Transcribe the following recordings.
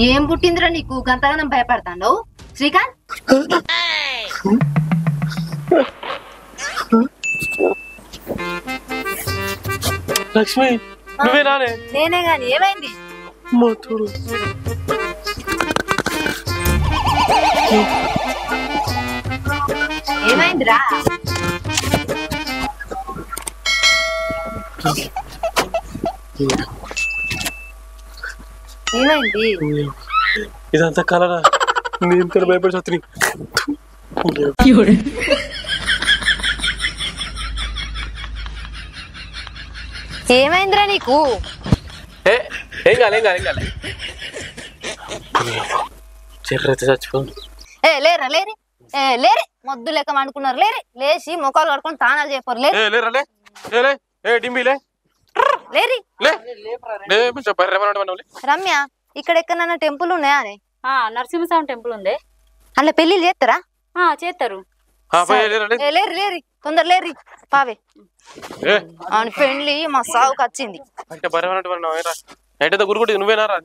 ఏం పుట్టిందిరా నీకు గంతగానం భయపడతాండవు శ్రీకాంత్? లక్ష్మి నువ్వేనానే? నేనే గాని ఏమైంది? ఏమైందిరా? ఏమైంది? ఇదంతా కలరా? నేను ఇక్కడ భయపడి చత్రి. ఏమైందిరా నీకు? ఏం కాలే చెర్రైతే చచ్చిపోను. లేరా లేరి లేరి మొద్దు లెక్క అనుకున్నారు. లేరి లేచి మొక్కలు కడుకొని తానాలు చెప్పారు. రమ్య ఇక్కడ ఎక్కడన్నా టెంపుల్ ఉన్నాయా? నరసింహస్వామి టెంపుల్ ఉంది. అలా పెళ్లిళ్ళు చేస్తారా? చేస్తారు. లేరి లేరి తొందర లేరి పావే అని పెళ్లి మా సాగుకి వచ్చింది. గురుకుంటే నువ్వేనారా?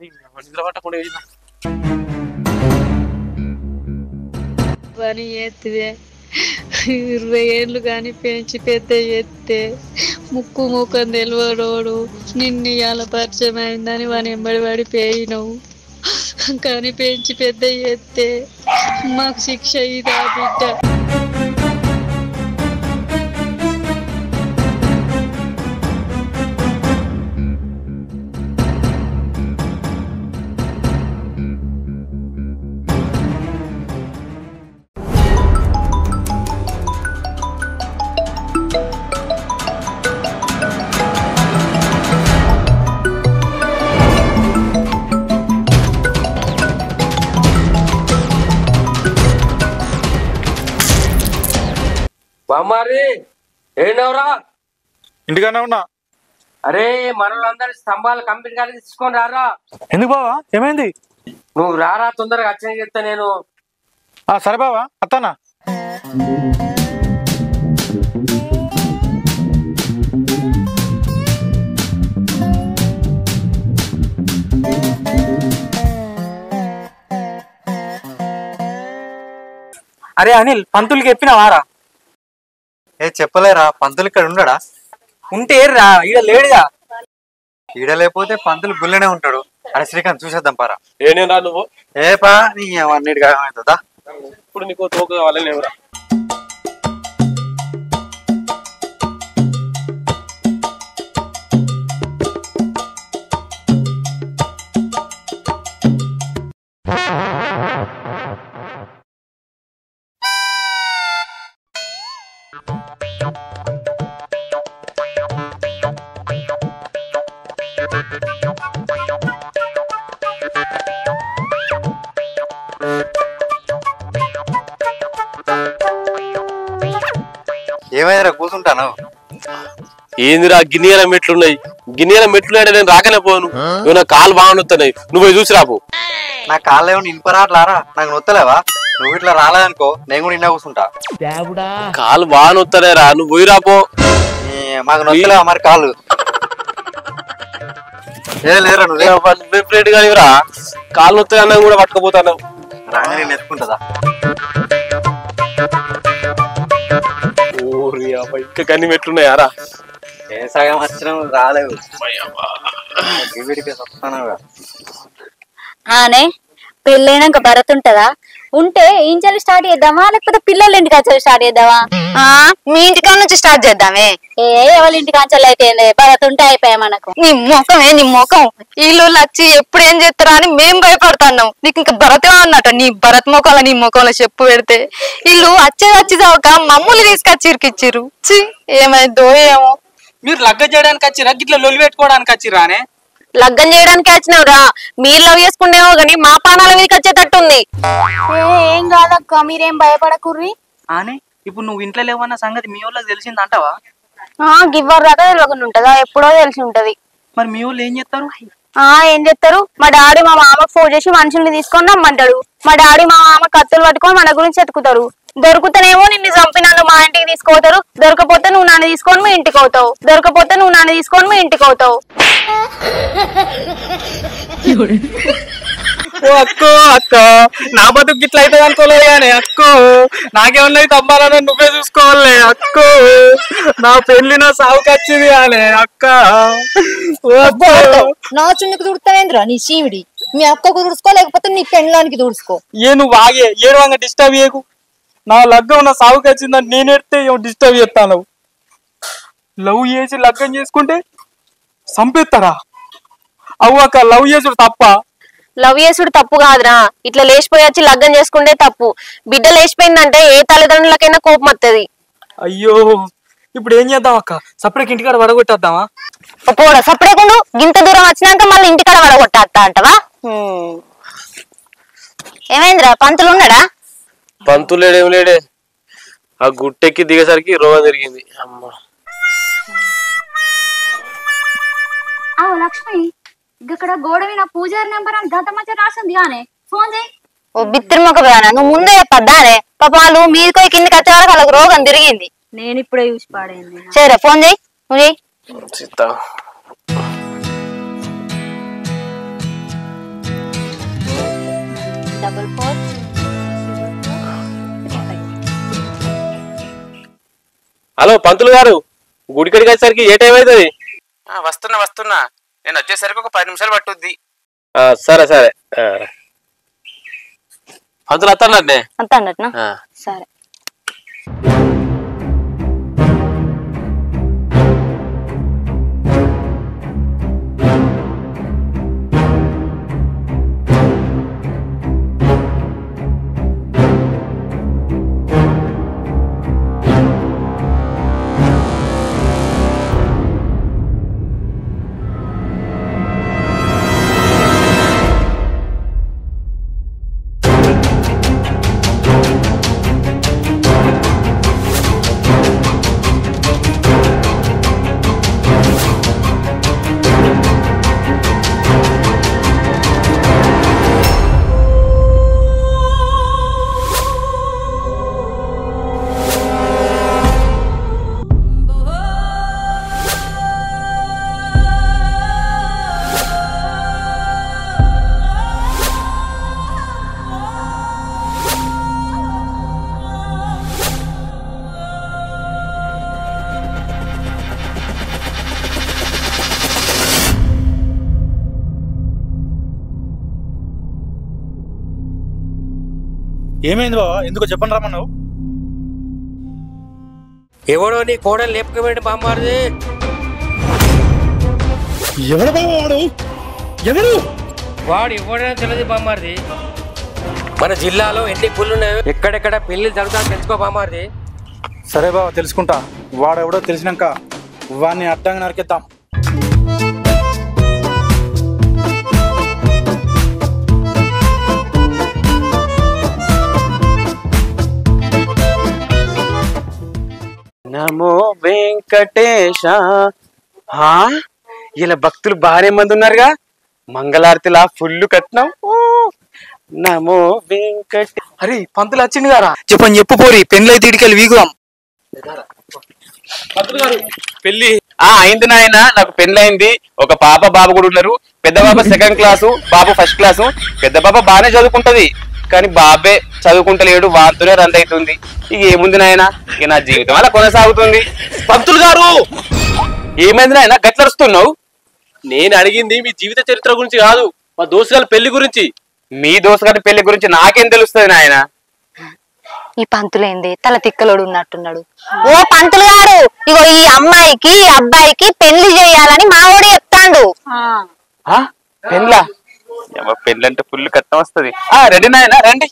పని ఎత్తిదే 20 ఏళ్ళు కానీ పెంచి పెద్ద ఎత్తే ముక్కు ముఖం తెలివడోడు నిన్ను ఇవాళ పరిచయం అయిందని వాని ఎంబడి పడిపోయినావు. కానీ పెంచి పెద్ద ఎత్తే మాకు శిక్ష ఇదా బిడ్డ? బామ్మారి ఏంటవరా? ఇంటిగానే ఉన్నా. అరే మనలందరి స్తంభాలు కంపెనీ గారికి తీసుకొని రారా. ఎందుకు బావా? ఏమైంది? నువ్వు రారా తొందరగా అచ్చని చెప్తా నేను. సరే బావా అత్తానా. అరే అనిల్, పంతులకి చెప్పినావారా? చెప్పలేరా, పంతులు ఇక్కడ ఉండడా? ఉంటే రా, ఈడ లేడుగా. ఈడ లేకపోతే పంతులు గుళ్ళనే ఉంటాడు. అరే శ్రీకాంత్ చూసేద్దాం పారా. ఏనేరా నువ్వు? పా నీ అన్నిటిగా ఏమవుతుందా? ఇప్పుడు నీకు తోక కావాలని ఎవరా? ఏమైనా కూర్చుంటాను. ఏందిరా గిన్నెల మెట్లున్నాయి? గిన్నెల మెట్లు అంటే నేను రాకనే పోను. నువ్వు నా కాలు బాగా నొత్తున్నాయి, నువ్వు చూసి రాపు. నా కాళ్ళు ఏమన్నా ఇనుపరాట్లారా? నాకు నొత్తలేవా? నువ్వు ఇట్లా రాలేదనుకో నేను కూడా ఇన్నా కూర్చుంటా. కాలు బాగా నొత్తలేరా, నువ్వు పోయి రాపో. మాకు నొత్తలేవా మరి కాళ్ళు? లేరా నువ్వే కానిరా, కాలు నొత్తాయి అన్నా కూడా పట్టుకుపోతాను. రాగా నేను ఎత్తుకుంటుందా? ఇంకా కన్నీ మెట్లున్నాయారా? ఏ సగం వచ్చినా రాలేవు. పెళ్ళైనాక భరత్ ఉంటదా? ఉంటే ఇంచాలి స్టార్ట్ చేద్దామా లేకపోతే పిల్లల ఇంటికి వచ్చి స్టార్ట్ చేద్దామా? మీ ఇంటికాడ నుంచి స్టార్ట్ చేద్దామే. ఎవరి ఇంటికి అంచాలి అయితే భరత్ ఉంటే అయిపోయా మనకు. నీ ముఖం వీళ్ళు వచ్చి ఎప్పుడు ఏం చేస్తారా అని మేం భయపడుతున్నాం. నీకు ఇంకా భరతే అన్నట్టు నీ భరత్ ముఖంలో నీ ముఖంలో చెప్పు పెడితే వీళ్ళు వచ్చి చావక మమ్మల్ని తీసుకొచ్చి ఇరికిచ్చిర్రు. ఏమైందో ఏమో. మీరు లగ్గ చేయడానికి వచ్చిరా గిట్ల లొల్లి పెట్టుకోవడానికి వచ్చిరానే? లగ్గం చేయడానికి వచ్చినవురా, మీరు లవ్ చేసుకునేవో గానీ మా పానాల మీదకి వచ్చేటట్టుంది. ఏం కాదక్క, మీరేం భయపడకుర్రి. ఆనే ఇప్పుడు నువ్వు ఇంట్లో లేవన్న సంగతి మీ వాళ్ళకి తెలిసింది అంటావా? గివ్వర్ దాకా తెలియకుండా ఉంటదా? ఎప్పుడో తెలిసి ఉంటది. మరి మీ వాళ్ళు ఏం చేస్తారు? ఏం చేస్తారు? మా డాడీ మా మామకు ఫోన్ చేసి మనుషుల్ని తీసుకొని రమ్మంటాడు. మా డాడీ మా మామ కత్తులు పట్టుకొని మన గురించి ఎత్తుకుతారు. దొరుకుతానేమో నిన్ను చంపినాను మా ఇంటికి తీసుకుపోతారు, దొరకపోతే నువ్వు నన్ను తీసుకొని మీ ఇంటికి అవుతావు, దొరకపోతే నువ్వు నన్ను తీసుకొని మీ ఇంటికి అవుతావు. ఓ అక్కో అక్క, నా బతుకు గిట్ల అయితే అనుకోలేదు కానీ అక్కో, నాకేమన్నా తమ్మాలని నువ్వే చూసుకోవాలి అక్కో. నా పెళ్లి నా సాగుకి వచ్చింది కానీ అక్క. నా చున్నికి తుడుతావేంద్రా నీ చీమిడి? మీ అక్కకు తుడుచుకో, లేకపోతే నీ పెండ్లానికి తుడుచుకో. నువ్వు ఆగే ఏడువంగా డిస్టర్బ్ చేయకు. నా లగ్గం నా సాగుకి వచ్చిందని నేను ఎడితే డిస్టర్బ్ చేస్తాను. లవ్ చేసి లగ్గం చేసుకుంటే చంపేస్తారా? అవు అక్క, లవ్ చేసుడు తప్ప? లవ్ చేసుడు తప్పు కాదురా, ఇట్లా లేచిపోయి వచ్చి లగ్గం చేసుకుంటే తప్పు. బిడ్డ లేచిపోయిందంటే ఏ తల్లిదండ్రులకైనా కోపం వస్తుంది. అయ్యో, ఇప్పుడు ఏం చేద్దాం అక్క? సపరేట్ ఇంటికాడ వడగొట్టేద్దామా? పోడా సపరేకుండు, గింత దూరం వచ్చినాక మళ్ళీ ఇంటికాడ వడగొట్టా అంటవా? ఏమైందిరా, పంతులు ఉన్నాడా? పంతులు లేడేం లేడే, ఆ గుట్టెక్కి దిగేసరికి రోగం జరిగింది. అమ్మ లక్ష్మి, ఇక్కడ గోడ మీద పూజారి నెంబర్ అని గత మధ్య రాసింది కానీ ఫోన్ చేయి. ఓ బిత్తిరిమొక ప్రాణ, నువ్వు ముందే చెప్పద్దానే? పాప వాళ్ళు మీదికో కిందికి వచ్చే వరకు వాళ్ళకి రోగం తిరిగింది. నేను ఇప్పుడే చూసి పాడైంది. సరే ఫోన్ చేయి, నువ్వు చేయి. సీత హలో పంతులు గారు, గుడికడికి వచ్చేసరికి ఏ టైం అవుతుంది? వస్తున్నా, నేను వచ్చేసరికి ఒక 10 నిమిషాలు పట్టుద్ది. సరే సరే, పంతులు వస్తానంటే అంతా అన్నట్నా? సరే. ఏమైంది బావా, ఎందుకో చెప్పండి రమ్మన్నావు? ఎవడో నీ కోడలు లేపుకోబెట్టి బామ్మారిది. ఎవరు బావా వాడు? ఎవరు వాడు ఎవడైనా తెలియదు బామ్మారిది. మన జిల్లాలో ఎన్ని గుళ్ళు ఉన్నాయో, ఎక్కడెక్కడ పెళ్లి జరుగుతాయో తెలుసుకో బామ్మారిది. సరే బావా, తెలుసుకుంటా. వాడెవడో తెలిసినాక వాడిని అడ్డంగా నరికేద్దాం. నమో వెంకటేశ. ఇలా భక్తులు బాగానే మంది ఉన్నారుగా, మంగళారతిలా ఫుల్ కట్టినాం. నమో వెంకట. అరే పంతులు వచ్చింది గారా, చెప్పు పోరి, పెళ్ళైతే ఇడికెళ్ళి వీగుదాం. పంతులు గారు పెళ్లి అయింది నాయన, నాకు పెళ్ళైంది. ఒక పాప బాబు కూడా ఉన్నారు. పెద్ద బాబు 2nd క్లాసు, బాబు 1st క్లాసు. పెద్ద బాబు బాగానే చదువుకుంటది, కానీ బాబే చదువుకుంటలేడు, వాంతోనే రంది అవుతుంది. ఇక ఏముంది నాయన, ఇక నా జీవితం అలా కొనసాగుతుంది. పంతులు గారు ఏమైంది నాయన గట్లరుస్తున్నావు? నేను అడిగింది మీ జీవిత చరిత్ర గురించి కాదు, మా దోస్తు గారి పెళ్లి గురించి. మీ దోస్తు గారి పెళ్లి గురించి నాకేం తెలుస్తుంది నాయన? ఈ పంతులేంది తల తిక్కలోడు ఉన్నట్టున్నాడు. ఓ పంతులు గారు, ఇగో ఈ అమ్మాయికి అబ్బాయికి పెళ్లి చేయాలని మావోడు చెప్తాండు. పెళ్ళా? పెళ్ళంటే ఫుల్ కట్టం వస్తుంది. రెడీ నాయన, రండి.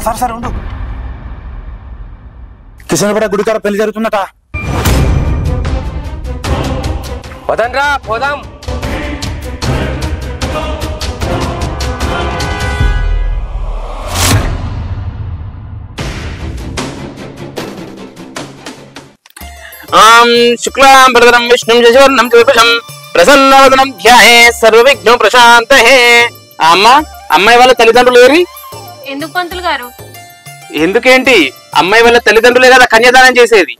సరే సరే ఉండు. కిషన్పేట గుడికాడ పెళ్లి జరుగుతుందట. వదనరా పోదాం. శుక్లాంబరధరం విష్ణుం శశివర్ణం చతుర్భుజం ప్రసన్నవదనం ధ్యాయే సర్వవిఘ్నో ప్రశాంతహే. అమ్మాయి వాళ్ళ తల్లిదండ్రులు ఏరి? ఎందుకు పంతులు గారు? ఎందుకేంటి, అమ్మాయి వాళ్ళ తల్లిదండ్రులే కదా కన్యాదానం చేసేది.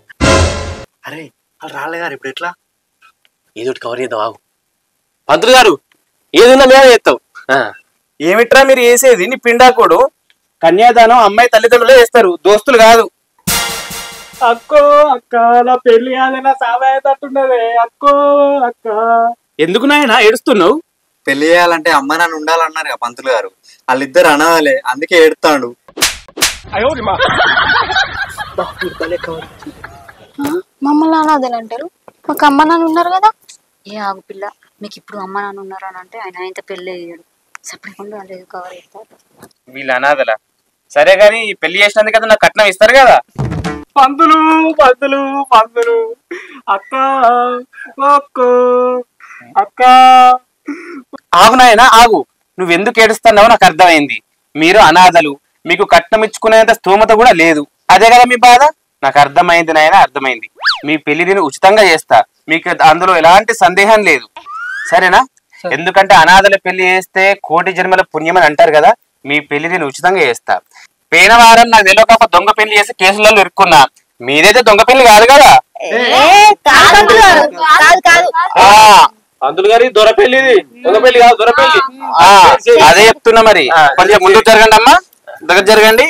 అరే వాళ్ళు రాలే గారు ఇప్పుడు ఎట్లా? ఏదో కవర్ చేద్దాం ఆగు. పంతులు గారు ఏదున్నా మేమే చేస్తాం. ఏమిట్రా మీరు చేసేది? నీ పిండాకోడు. కన్యాదానం అమ్మాయి తల్లిదండ్రులే చేస్తారు, దోస్తులు కాదు. అక్కో అక్క నా పెళ్లి కాదైనా సావయ్యేటట్టున్నదే. అక్కో అక్క. ఎందుకు నాయన ఏడుస్తున్నావు? పెళ్లి చేయాలంటే అమ్మ నాన్న ఉండాలన్నారు పంతులు గారు. వాళ్ళిద్దరు అనాలే, అందుకే ఏడుతాడు. మమ్మల్ని అనాథలు అంటారు, మాకు అమ్మ నాన్న ఉన్నారు కదా. ఏ ఆగు పిల్ల, మీకు ఇప్పుడు అమ్మ నాన్న ఉన్నారు అని అంటే ఆయన ఆయనతో పెళ్లి అయ్యాడు. సపరేట్ వాళ్ళు కవర్ చేస్తారు. వీళ్ళు అనాథలా? సరే గాని పెళ్లి చేసినందుకు కదా నాకు కట్నం ఇస్తారు కదా. పంతులు పంతులు పంతులు. అక్క అక్కో అక్క. ఆగు నాయన ఆగు. నువ్వెందుకు ఏడుస్తున్నావో నాకు అర్థమైంది. మీరు అనాథలు, మీకు కట్నం ఇచ్చుకునేంత స్తోమత కూడా లేదు. అదే కదా మీ బాధ? నాకు అర్థమైంది నాయన, అర్థమైంది. మీ పెళ్లి నేను ఉచితంగా చేస్తా, మీకు అందులో ఎలాంటి సందేహం లేదు. సరేనా? ఎందుకంటే అనాథల పెళ్లి చేస్తే కోటి జన్మల పుణ్యం అని అంటారు కదా. మీ పెళ్లి నేను ఉచితంగా చేస్తా. పోయిన వారం నాకు తెలియక ఒక దొంగ పెళ్లి చేసి కేసులలో ఇరుక్కున్నా. మీదైతే దొంగ పెళ్లి కాదు కదా. పంతులు గారి దొర పెళ్లి, దొంగ పెళ్లి కాదు, దొర పెళ్లి. అదే చెప్తున్నా. మరి కొంచెం ముందుకు జరగండి అమ్మా, దగ్గర జరగండి.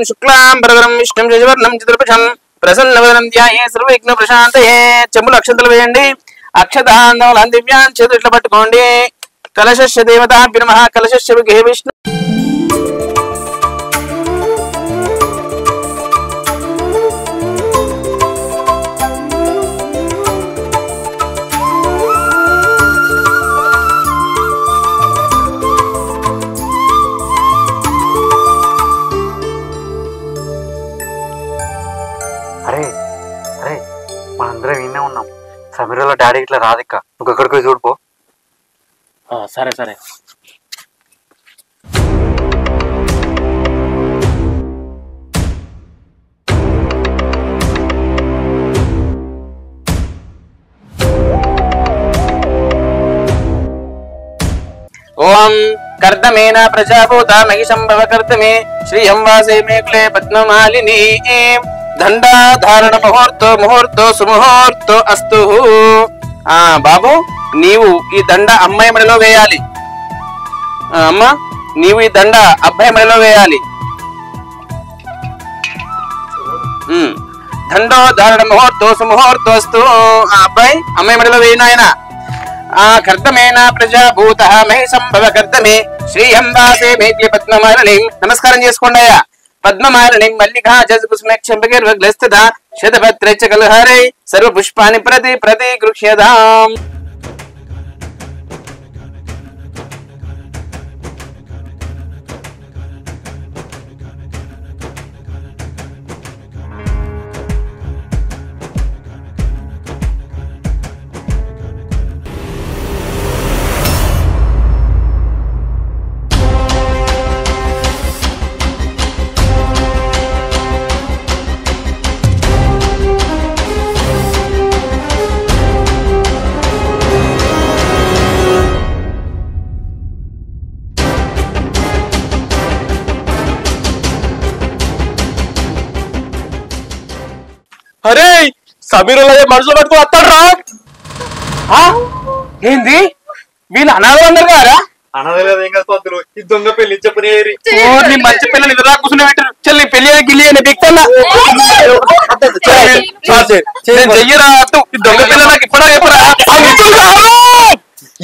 శుక్లాంబరధరం విష్ణుం శశివర్ణం చతుర్భుజం ప్రసన్నవదనం ధ్యాయే సర్వవిఘ్న ప్రశాంతయే. చెంబులు అక్షంతలు వేయండి. అక్షతాంధములు దివ్యాన్ చేతులు ఇట్లా పట్టుకోండి. కలశస్య దేవతాభ్యో నమః. కలశస్య విగ్రహే విష్ణు. అరే అరే మనందరం విన్నే ఉన్నాం. సమీరలో డాడీ ఇట్లా రాదిక్క, నువ్వు ఎక్కడికి చూడిపో. సరే సరే. ఓం కర్దమేన ప్రజాభూత మహిషంభవ కర్దమే శ్రీయం వాసే మేకులే పద్మమాలిని. దండాధారణ ముహూర్తో ముహూర్తో సుముహూర్తో అస్తు. బాబు నీవు ఈ దండ అమ్మాయి మెడలో వేయాలి. అమ్మా నీవు ఈ దండ అబ్బాయి మెడలో వేయాలి. దండోధారణ ముహూర్తో సుముహూర్తోస్తు. అబ్బాయి అమ్మాయి మెడలో వేయను ఆయన. కర్దమేన ప్రజాభూత మహిషంభవ కర్దమే శ్రీయం వాసే మేకులే పద్మమాలిని. నమస్కారం చేసుకోండి అయ్యా. పద్మమాలిని మల్లికా జగకుస్మేక్షంబగిర్వగ్లస్థిత శతభద్రై చ కలహారై సర్వపుష్పాని ప్రతి ప్రతి గృహ్యదాం. అరే సమీరుల మనుషులు పట్టుకుని వస్తాడు. ఏంది వీళ్ళు అనాథలు అన్నారు కదా? అనలేదు ఏం కాదు పంతులు, ఈ దొంగ పెళ్లి చెప్పని మంచి పిల్లలు ఎదురా కూర్చుని పెట్టారు. చెల్లి పెళ్లి గిల్లి అని బిక్తన్నా చెయ్యరా. దొంగ పిల్లలు నాకు ఇప్పుడా చెప్పరా?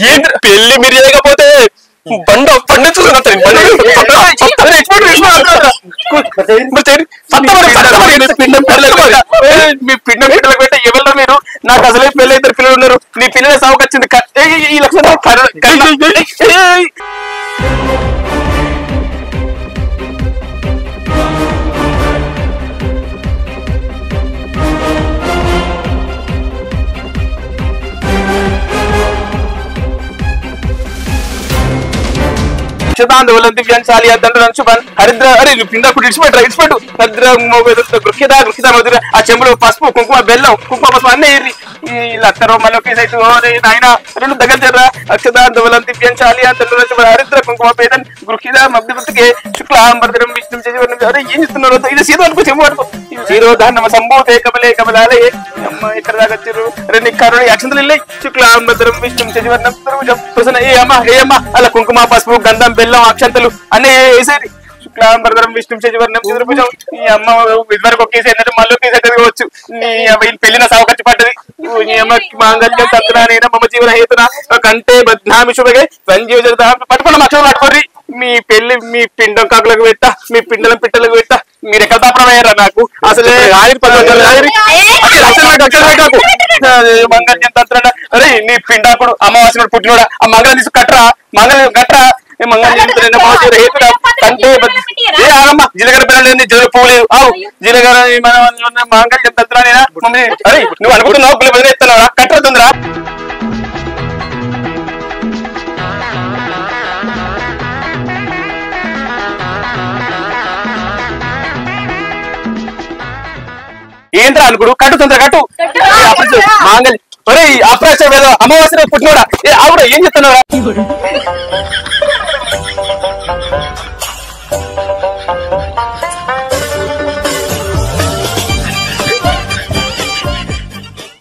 ఏంటి పెళ్లి మీరు చేయకపోతే బండ పండించుకుని మీ పిండం పిల్లలు పెట్టే ఎవరు మీరు? నాకు అసలే పెళ్లి ఇద్దరు పిల్లలు ఉన్నారు. నీ పిల్లల సాగుకు వచ్చింది ఈ లక్షణం. అక్షతాంధవులం దివ్యాంచాలి దండలను శుభాన్ హరిద్ర అరే నువ్వు పిండకు ఇడిచిపెట్టు గృహ్యత గృహ్యత మధుర ఆ చెంబులు పసుపు కుంకుమ బెల్లం కుంకుమ పసుపు అన్నీ లత్తరో మళ్ళీ కేసైతే ఆయన రెండు దగ్గర చేరా అక్షతాంధవులం దివ్యాంచాలి దండలను శుభాన్ హరిద్ర కుంకుమ పేదన్ గృహ్యత మధ్యవర్తికి శుక్లాంబరధరం విష్ణు చేసి అరే ఏం ఇస్తున్నారు ఇది సీదో అనుకో చెంబు అనుకో శిరోధాన్నమ సంభూతే కమలే కమలాలే అమ్మ ఇక్కడ దాకా వచ్చారు రెండు కరుణ అక్షంతలు వెళ్ళాయి శుక్లాంబరధరం విష్ణు చేసి ఏ అమ్మ అలా కుంకుమ పసుపు గంధం బెల్లం అక్షంతలు అన్ని వేసేది శుక్లాంబరధరం విష్ణు చేసి చతుర్భుజం ఈ అమ్మ ఇదివరకు ఒకేసి ఏంటంటే మళ్ళీ ఒకేసి ఎక్కడ కావచ్చు నీ పెళ్లిన సాగు ఖర్చు పడ్డది నీ అమ్మ మాంగళ్యం తంత్రానేనా మమ జీవన హేతున కంటే బద్నామి శుభగే సంజీవ జగత పట్టుకున్న అక్షరం పట్టుకోర్రి మీ పెళ్లి మీ పిండం కాకులకు పెట్టా మీ పిండలం పిట్టలకు పెట్టా మీరు ఎక్కడ తప్పనమయ్యారా నాకు అసలే మంగళ్యం తంత్ర అరే నీ పిండాకుడు అమావాస్య పుట్టినోడా ఆ మంగళం తీసుకు కట్టరా మంగళం కట్టరా మంగళం కంటే ఆగమ్మ జీలకర్ర పిల్లలు జీలకర్ర పువ్వులేదు ఆవు జీలకర్ర మంగళ్యం తంత్రానేనా మమ్మీ అరే నువ్వు అనుకుంటున్నావు పిల్లలు బదిలేస్తున్నావా కట్టరా తొందర ఏంట్రా అనుకుడు కట్టు తొందర కట్టు మాంగళ్యం ఒరే అప్రాచ అమావాస్య పుట్టినోడా ఆవిడ ఏం చెప్తున్నారా